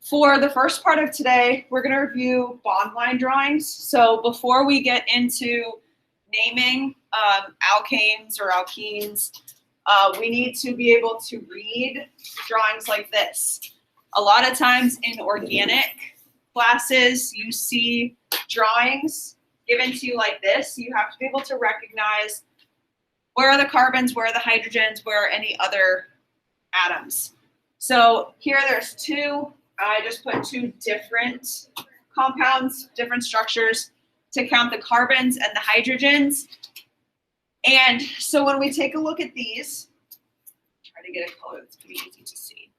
For the first part of today, we're going to review bond line drawings. So before we get into naming alkanes or alkenes, we need to be able to read drawings like this. A lot of times in organic classes, you see drawings given to you like this. You have to be able to recognize where are the carbons, where are the hydrogens, where are any other atoms. So here there's two. I just put two different compounds, different structures to count the carbons and the hydrogens. And so when we take a look at these, try to get a color that's pretty easy to see.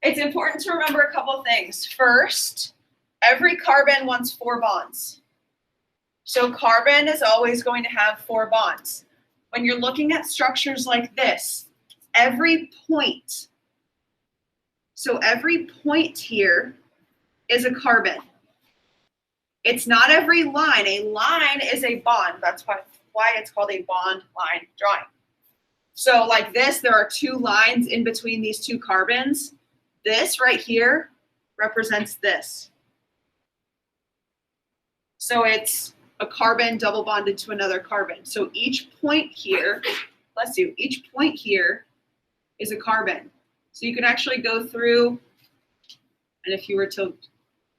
It's important to remember a couple things. First, every carbon wants 4 bonds. So carbon is always going to have 4 bonds. When you're looking at structures like this, every point here is a carbon. It's not every line. A line is a bond. That's why it's called a bond line drawing. So like this, there are 2 lines in between these 2 carbons. This right here represents this. So it's a carbon double bonded to another carbon. So each point here, bless you, each point here is a carbon. So you can actually go through, and if you were to,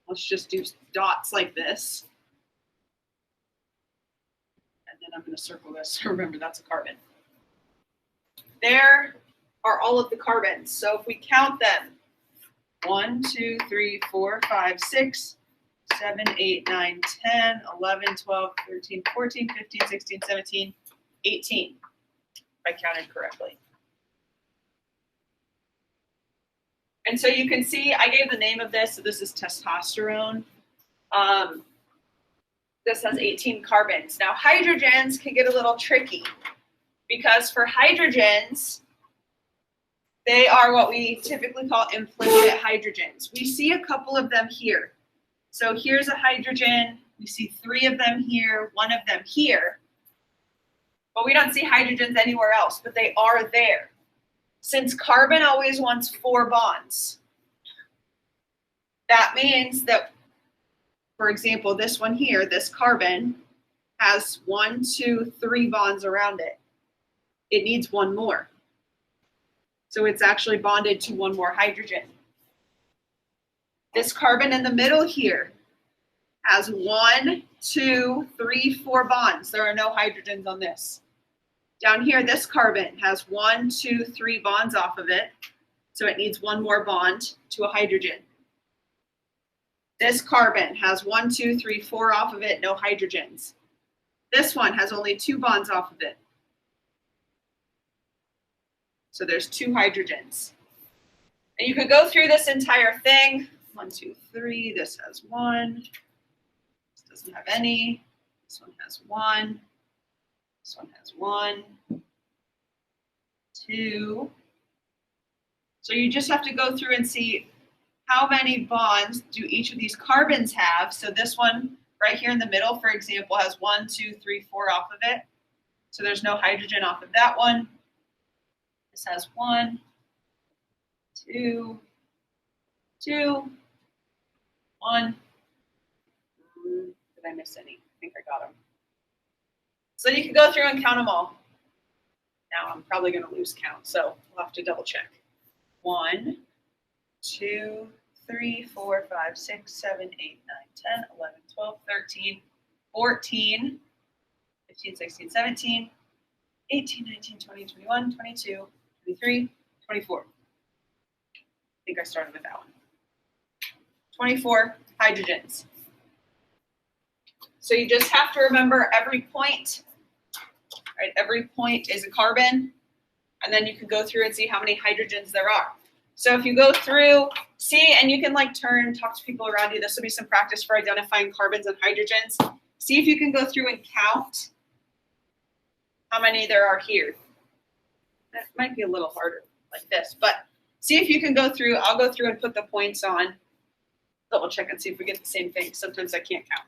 let's just do dots like this. And then I'm going to circle this. Remember, that's a carbon. There are all of the carbons. So if we count them, 1, 2, 3, 4, 5, 6, 7, 8, 9, 10, 11, 12, 13, 14, 15, 16, 17, 18, if I counted correctly. And so you can see, I gave the name of this, so this is testosterone. This has 18 carbons. Now hydrogens can get a little tricky because for hydrogens, they are what we typically call implicit hydrogens. We see a couple of them here. So here's a hydrogen, we see 3 of them here, 1 of them here. But we don't see hydrogens anywhere else, but they are there. Since carbon always wants 4 bonds, that means that, for example, this one here, this carbon, has 1, 2, 3 bonds around it. It needs 1 more. So it's actually bonded to 1 more hydrogen. This carbon in the middle here has 1, 2, 3, 4 bonds. There are no hydrogens on this. Down here, this carbon has 1, 2, 3 bonds off of it, so it needs 1 more bond to a hydrogen. This carbon has 1, 2, 3, 4 off of it, no hydrogens. This one has only 2 bonds off of it. So there's 2 hydrogens. And you could go through this entire thing. 1, 2, 3, this has 1. This doesn't have any. This one has 1. This one has 1, 2. So you just have to go through and see how many bonds do each of these carbons have. So this one right here in the middle, for example, has 1, 2, 3, 4 off of it. So there's no hydrogen off of that one. This has 1, 2, 2, 1. Did I miss any? I think I got them. So you can go through and count them all. Now I'm probably going to lose count, so we'll have to double check. 1, 2, 3, 4, 5, 6, 7, 8, 9, 10, 11, 12, 13, 14, 15, 16, 17, 18, 19, 20, 21, 22, 23, 24. I think I started with that one. 24 hydrogens. So you just have to remember every point. Right, every point is a carbon, and then you can go through and see how many hydrogens there are. So if you go through, see, and you can like turn, talk to people around you. This will be some practice for identifying carbons and hydrogens. See if you can go through and count how many there are here. That might be a little harder like this, but see if you can go through. I'll go through and put the points on. Double check and see if we get the same thing. Sometimes I can't count.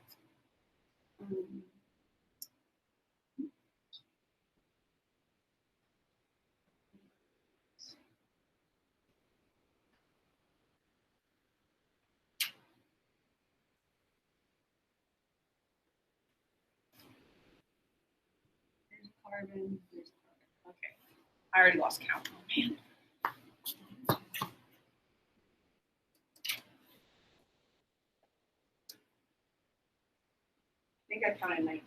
carbon. Okay, I already lost count. Oh, man. I think I counted 19.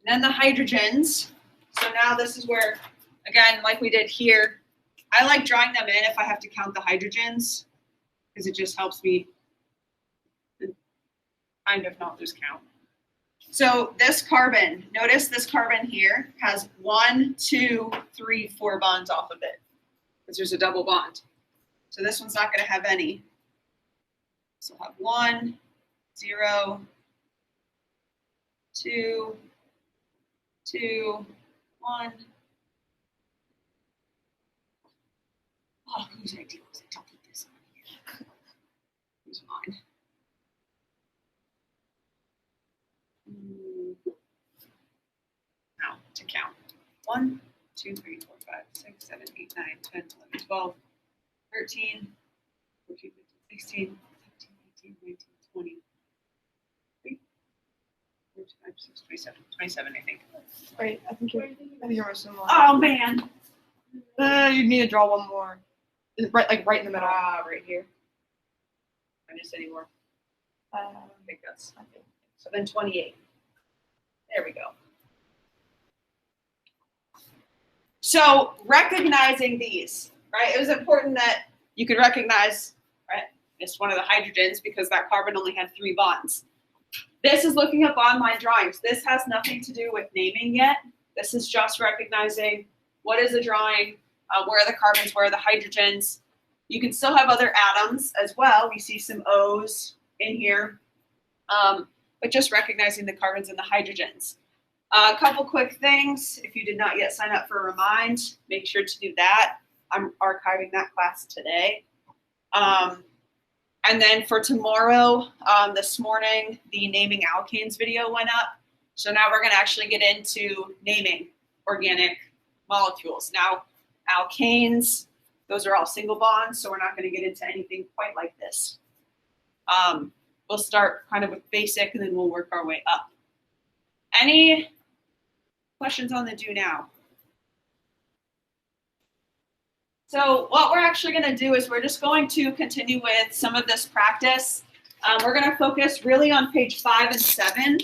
And then the hydrogens. So now this is where, again, like we did here, I like drawing them in if I have to count the hydrogens because it just helps me kind of not lose count. So this carbon, notice this carbon here has 1, 2, 3, 4 bonds off of it because there's a double bond. So this one's not going to have any. So I'll have 1, 0, 2, 2, 1. Oh, whose idea was it to put this on here? Who's mine? Now to count. 1, 2, 3, 4, 5, 6, 7, 8, 9, 10, 11, 12, 13, 14, 15, 16, 17, 18, 19, 20, 4, 5, 6, 27, 27, I think. Wait, I think you're missing one. Oh man. You need to draw one more. Right, like right in the middle. Right here. I miss any more. I think that's. So then 28. There we go. So recognizing these, right? It was important that you could recognize, right? It's one of the hydrogens because that carbon only had 3 bonds. This is looking up online drawings. This has nothing to do with naming yet. This is just recognizing what is a drawing, where are the carbons, where are the hydrogens. You can still have other atoms as well. We see some O's in here, but just recognizing the carbons and the hydrogens. A couple quick things. If you did not yet sign up for a Remind, make sure to do that. I'm archiving that class today. And then for tomorrow, this morning, the naming alkanes video went up. So now we're going to actually get into naming organic molecules. Now, alkanes, those are all single bonds, so we're not going to get into anything quite like this. We'll start kind of with basic, and then we'll work our way up. Any questions on the do now? So what we're actually going to do is we're just going to continue with some of this practice. We're going to focus really on page 5 and 7.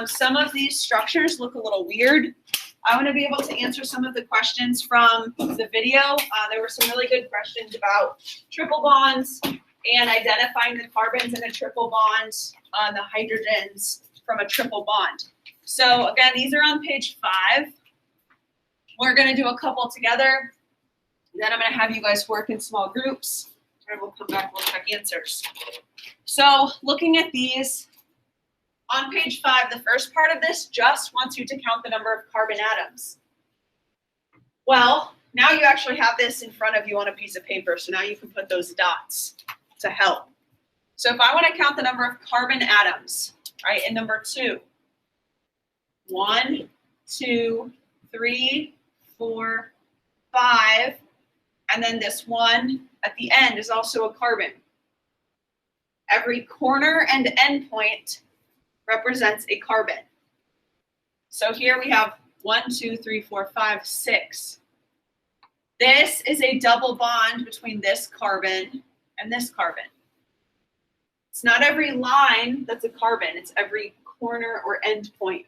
Some of these structures look a little weird. I want to be able to answer some of the questions from the video. There were some really good questions about triple bonds and identifying the carbons in a triple bond on the hydrogens from a triple bond. So again, these are on page 5. We're going to do a couple together. Then I'm going to have you guys work in small groups, and we'll come back, we'll check answers. So looking at these, on page 5, the first part of this just wants you to count the number of carbon atoms. Well, now you actually have this in front of you on a piece of paper, so now you can put those dots to help. So if I want to count the number of carbon atoms, right, in number 2, 1, 2, 3, 4, 5, and then this one at the end is also a carbon. Every corner and end point represents a carbon. So here we have 1, 2, 3, 4, 5, 6. This is a double bond between this carbon and this carbon. It's not every line that's a carbon, it's every corner or end point.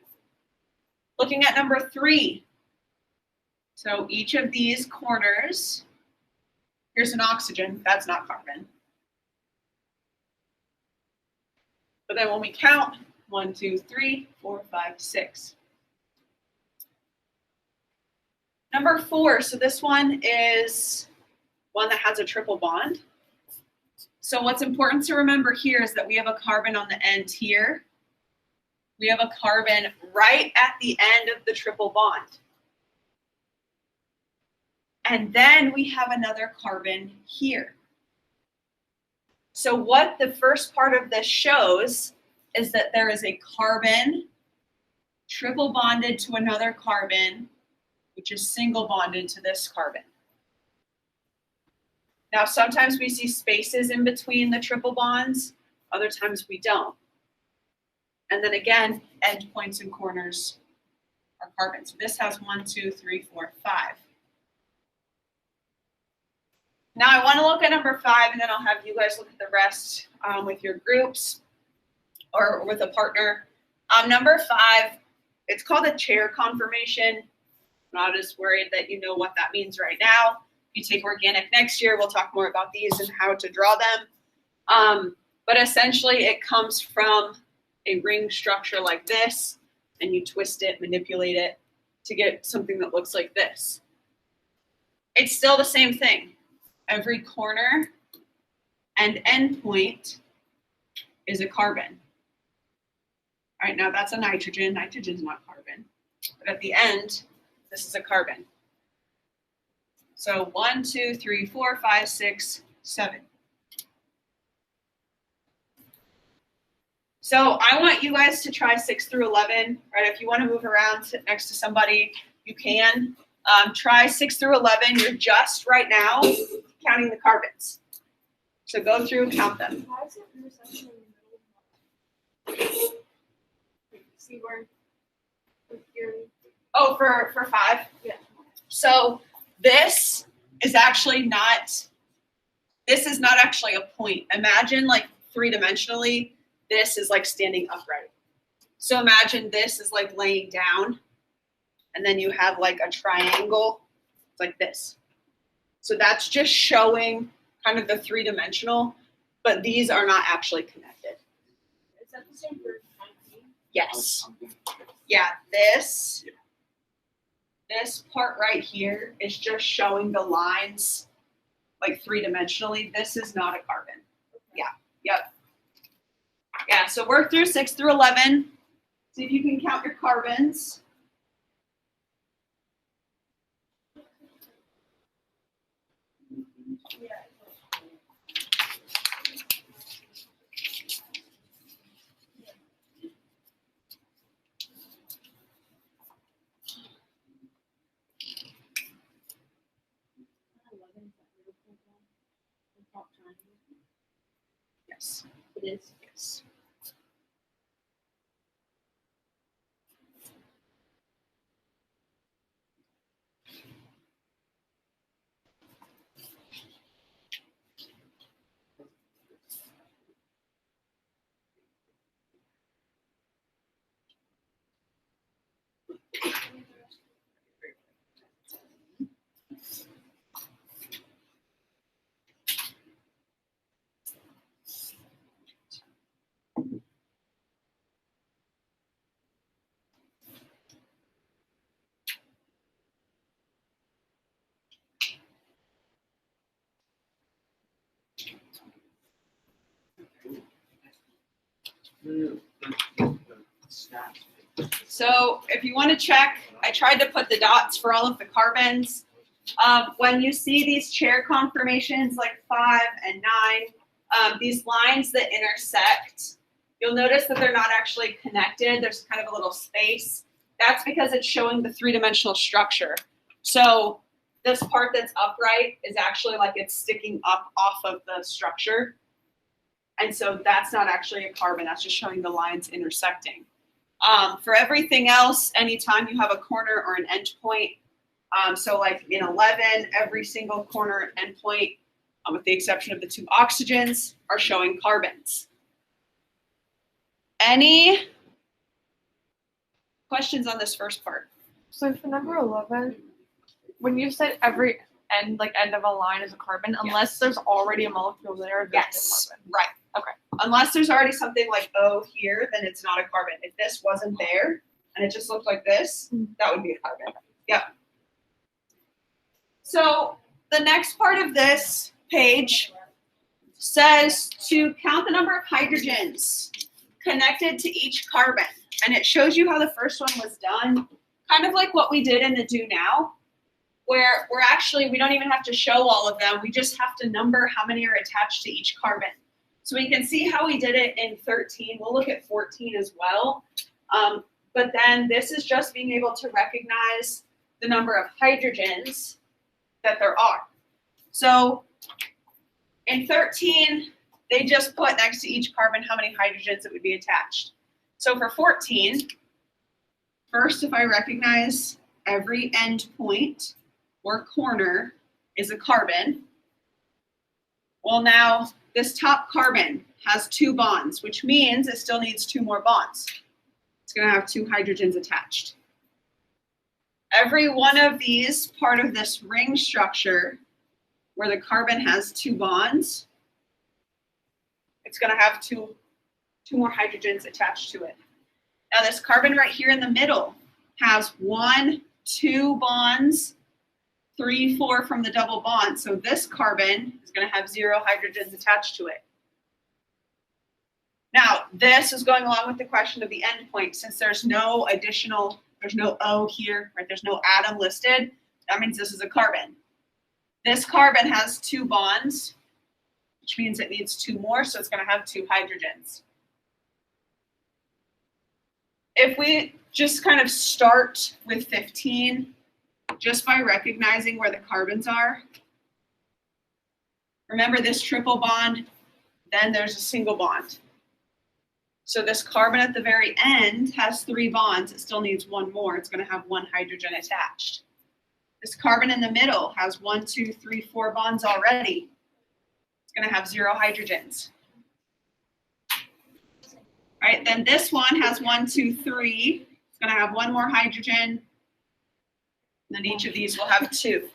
Looking at number 3. So each of these corners, here's an oxygen, that's not carbon. But then when we count, 1, 2, 3, 4, 5, 6. Number 4, so this one is one that has a triple bond. So what's important to remember here is that we have a carbon on the end here. We have a carbon right at the end of the triple bond. And then we have another carbon here. So what the first part of this shows is that there is a carbon triple bonded to another carbon, which is single bonded to this carbon. Now, sometimes we see spaces in between the triple bonds, other times we don't. And then again, endpoints and corners are carbon. So this has 1, 2, 3, 4, 5. Now I want to look at number 5, and then I'll have you guys look at the rest with your groups or with a partner. Number 5, it's called a chair conformation. I'm not as worried that you know what that means right now. If you take organic next year, we'll talk more about these and how to draw them. But essentially it comes from a ring structure like this, and you twist it, manipulate it to get something that looks like this. It's still the same thing. Every corner and endpoint is a carbon. All right, now that's a nitrogen. Nitrogen's not carbon. But at the end, this is a carbon. So 1, 2, 3, 4, 5, 6, 7. So I want you guys to try 6 through 11, right? If you want to move around, sit next to somebody, you can. Try 6 through 11. You're just right now counting the carbons. So go through, count them. Why is it intersection in the middle? See where you're. Oh, for 5? Yeah. So this is actually not, this is not actually a point. Imagine like 3-dimensionally, this is like standing upright. So imagine this is like laying down, and then you have like a triangle. It's like this. So that's just showing kind of the 3-dimensional, but these are not actually connected. Is that the same for concrete? Yes. Yeah, this part right here is just showing the lines like 3-dimensionally. This is not a carbon. Yeah, yep. Yeah, so work through 6 through 11. See if you can count your carbons. Yes, It is. yes. So if you want to check, I tried to put the dots for all of the carbons. When you see these chair conformations like 5 and 9, these lines that intersect, you'll notice that they're not actually connected. There's kind of a little space. That's because it's showing the 3-dimensional structure. So this part that's upright is actually like it's sticking up off of the structure. And so that's not actually a carbon. That's just showing the lines intersecting. For everything else, anytime you have a corner or an endpoint, so like in 11, every single corner and endpoint, with the exception of the 2 oxygens, are showing carbons. Any questions on this first part? So for number 11, when you said every end of a line is a carbon, unless there's already a molecule there, there's Yes, a carbon. right. Okay. Unless there's already something like O here, then it's not a carbon. If this wasn't there and it just looked like this, that would be a carbon. Yep. So the next part of this page says to count the number of hydrogens connected to each carbon. And it shows you how the first one was done, kind of like what we did in the do now, where we don't even have to show all of them. We just have to number how many are attached to each carbon. So we can see how we did it in 13. We'll look at 14 as well. But then this is just being able to recognize the number of hydrogens that there are. So in 13, they just put next to each carbon how many hydrogens that would be attached. So for 14, first, if I recognize every end point or corner is a carbon, well, now this top carbon has 2 bonds, which means it still needs 2 more bonds. It's going to have 2 hydrogens attached. Every one of these part of this ring structure where the carbon has 2 bonds, it's going to have two more hydrogens attached to it. Now this carbon right here in the middle has 1, 2 bonds, 3, 4 from the double bond. So this carbon is going to have 0 hydrogens attached to it. Now this is going along with the question of the end point. Since there's no additional, there's no O here, right? There's no atom listed. That means this is a carbon. This carbon has 2 bonds, which means it needs 2 more, so it's going to have 2 hydrogens. If we just kind of start with 15, just by recognizing where the carbons are, remember this triple bond, then there's a single bond. So this carbon at the very end has 3 bonds. It still needs 1 more. It's going to have 1 hydrogen attached. This carbon in the middle has 1, 2, 3, 4 bonds already. It's going to have 0 hydrogens. All right, then this one has 1, 2, 3. It's going to have 1 more hydrogen. And then each of these will have 2.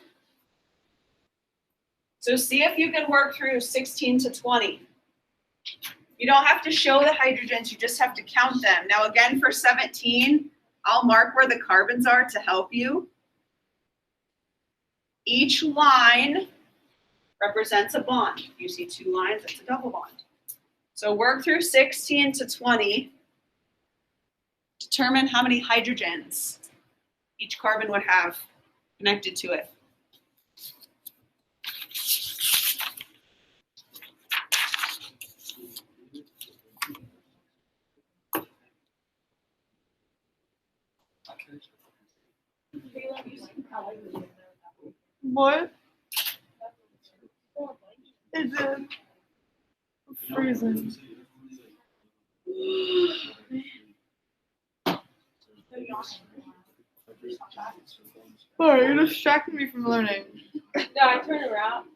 So see if you can work through 16 to 20. You don't have to show the hydrogens, you just have to count them. Now again, for 17, I'll mark where the carbons are to help you. Each line represents a bond. If you see 2 lines, that's a double bond. So work through 16 to 20. Determine how many hydrogens each carbon would have connected to it. What? Is it freezing? Sorry, you're distracting me from learning. No, I turned around.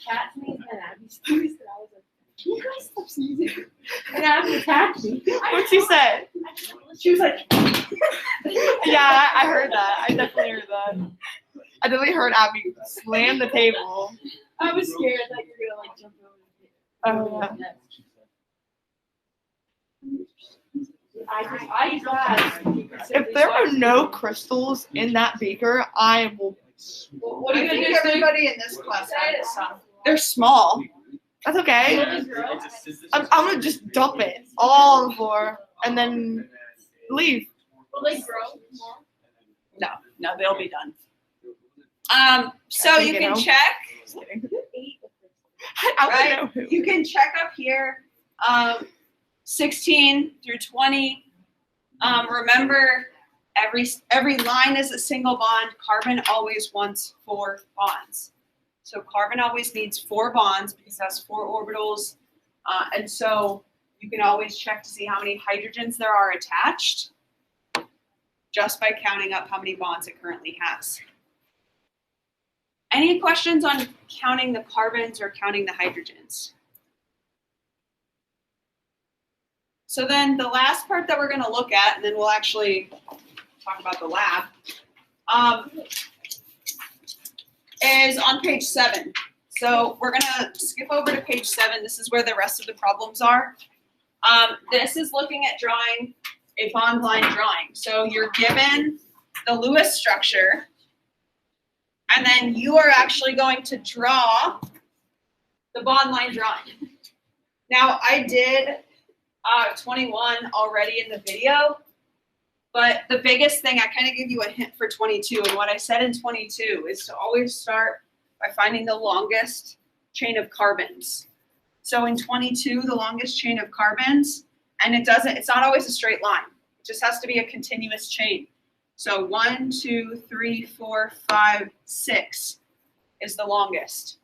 Cat sneezed and Abby sneezed, and I was like, "Can you guys stop sneezing?" And Abby attacked me. What'd she say? She was like, Yeah, I heard that. I definitely heard that. I definitely heard Abby slam the table. I was scared that you were gonna like jump over. Oh, yeah. I just If there are no crystals in that beaker, I will. What are I you gonna think do? everybody in this class has some. They're small. That's okay. I'm gonna just dump it all on the floor and then leave. Will they grow more? No, they'll be done. So you can check. Just kidding. I Right. don't know who. You can check up here, 16 through 20. Remember, every line is a single bond. Carbon always wants 4 bonds. So carbon always needs 4 bonds because it has 4 orbitals. And so you can always check to see how many hydrogens there are attached just by counting up how many bonds it currently has. Any questions on counting the carbons or counting the hydrogens? So then the last part that we're going to look at, and then we'll actually talk about the lab, is on page 7. So we're going to skip over to page 7. This is where the rest of the problems are. This is looking at drawing a bond line drawing. So you're given the Lewis structure, and then you are actually going to draw the bond line drawing. Now, I did 21 already in the video, but the biggest thing, I kind of give you a hint for 22, and what I said in 22 is to always start by finding the longest chain of carbons. So in 22, the longest chain of carbons, and it's not always a straight line. It just has to be a continuous chain. So 1, 2, 3, 4, 5, 6 is the longest.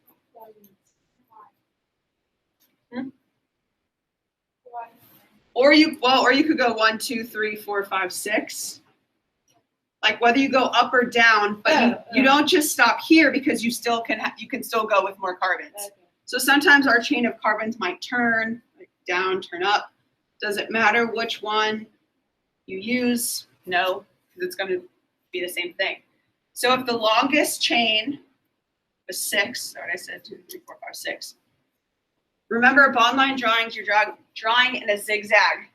Or you could go 1, 2, 3, 4, 5, 6. Like whether you go up or down, but you don't just stop here because you still you can still go with more carbons. Okay. So sometimes our chain of carbons might turn like down, turn up. Does it matter which one you use? No, because it's going to be the same thing. So if the longest chain was 6, or I said 2, 3, 4, 5, 6. Remember, bond line drawings, you're drawing in a zigzag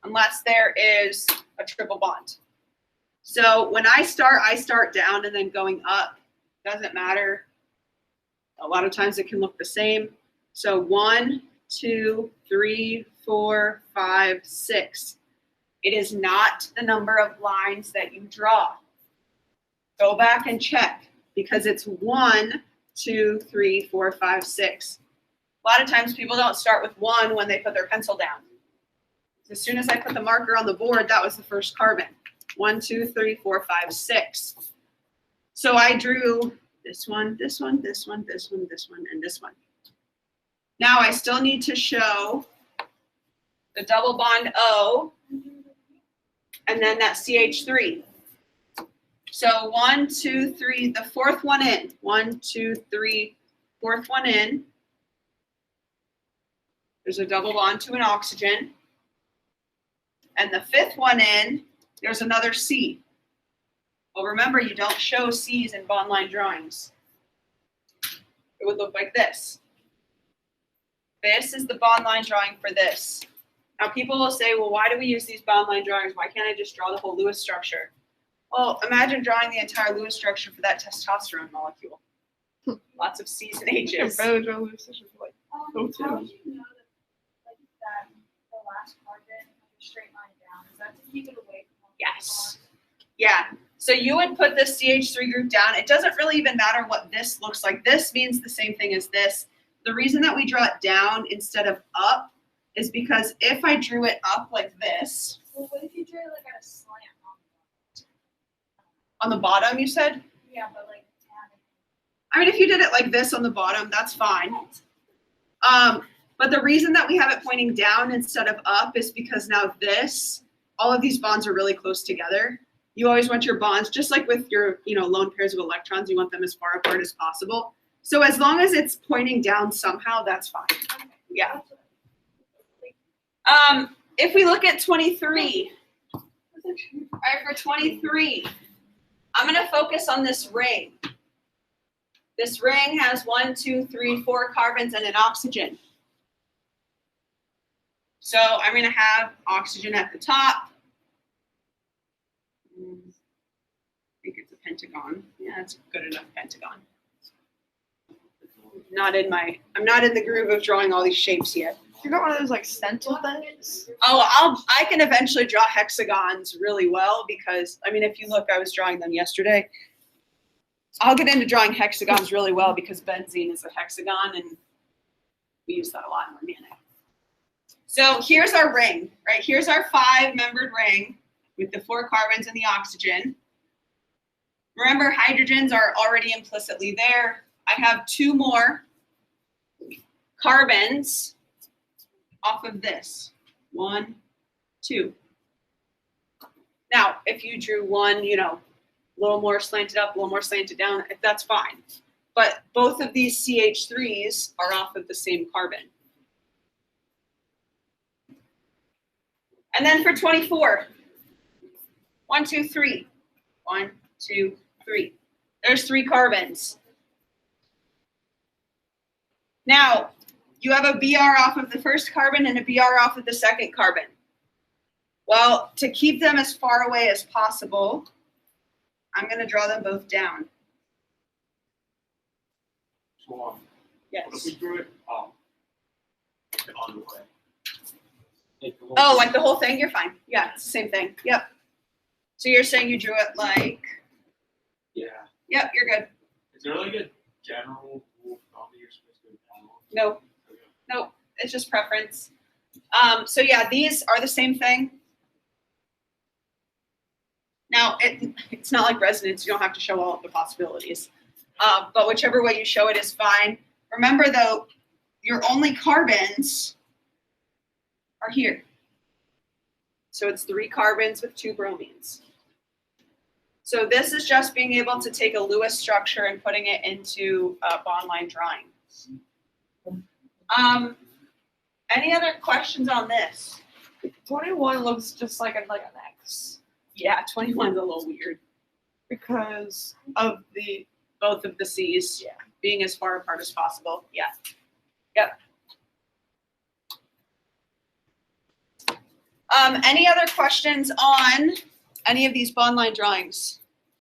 unless there is a triple bond. So when I start down and then going up. Doesn't matter. A lot of times it can look the same. So 1, 2, 3, 4, 5, 6. It is not the number of lines that you draw. Go back and check because it's 1, 2, 3, 4, 5, 6. A lot of times people don't start with 1 when they put their pencil down. As soon as I put the marker on the board, that was the first carbon. 1, 2, 3, 4, 5, 6. So I drew this one, this one, this one, this one, this one, and this one. Now I still need to show the double bond O and then that CH3. So 1, 2, 3, the fourth one in. 1, 2, 3, fourth one in. There's a double bond to an oxygen. And the fifth one in, there's another C. Well, remember, you don't show C's in bond line drawings. It would look like this. This is the bond line drawing for this. Now, people will say, well, why do we use these bond line drawings? Why can't I just draw the whole Lewis structure? Well, imagine drawing the entire Lewis structure for that testosterone molecule. Lots of C's and H's. Like, How would you know that the last carbon is straight line down? Is that to keep it away from Yes. Yeah. So you would put this CH3 group down. It doesn't really even matter what this looks like. This means the same thing as this. The reason that we draw it down instead of up is because if I drew it up like this. Well, what if you drew it like at a slant On the bottom, you said? Yeah, but like down. I mean, if you did it like this on the bottom, that's fine. But the reason that we have it pointing down instead of up is because now all of these bonds are really close together. You always want your bonds, just like with your, lone pairs of electrons, you want them as far apart as possible. So as long as it's pointing down somehow, that's fine. Yeah. If we look at 23, all right, for 23, I'm going to focus on this ring. This ring has 1, 2, 3, 4 carbons and an oxygen. So I'm going to have oxygen at the top. I think it's a pentagon. Yeah, it's a good enough pentagon. I'm not in the groove of drawing all these shapes yet. You got one of those like stencil things? Oh, I can eventually draw hexagons really well because, if you look, I was drawing them yesterday. I'll get into drawing hexagons really well because benzene is a hexagon and we use that a lot in organic. So here's our ring, right? Here's our 5-membered ring with the 4 carbons and the oxygen. Remember, hydrogens are already implicitly there. I have 2 more carbons off of this. 1, 2. Now, if you drew one, a little more slanted up, a little more slanted down, that's fine. But both of these CH3s are off of the same carbon. And then for 24, 1, 2, 3. 1, 2, 3. There's 3 carbons. Now, you have a Br off of the first carbon and a Br off of the second carbon. Well, to keep them as far away as possible, I'm going to draw them both down. So, Yes. what if we drew it on the way? Oh, like the whole thing? You're fine. Yeah, it's the same thing. Yep. So you're saying you drew it like? Yeah. Yep, you're good. Is there like a general rule of thumb that you're supposed to go down? No. Okay. No, it's just preference. So yeah, these are the same thing. Now, it's not like resonance. You don't have to show all of the possibilities. But whichever way you show it is fine. Remember, though, your only carbons are here. So it's 3 carbons with 2 bromines. So this is just being able to take a Lewis structure and putting it into a bond line drawing. Any other questions on this? 21 looks just like an X Yeah, 21's a little weird. because of the Both of the C's being as far apart as possible. Yeah. Yep. Any other questions on any of these bond line drawings?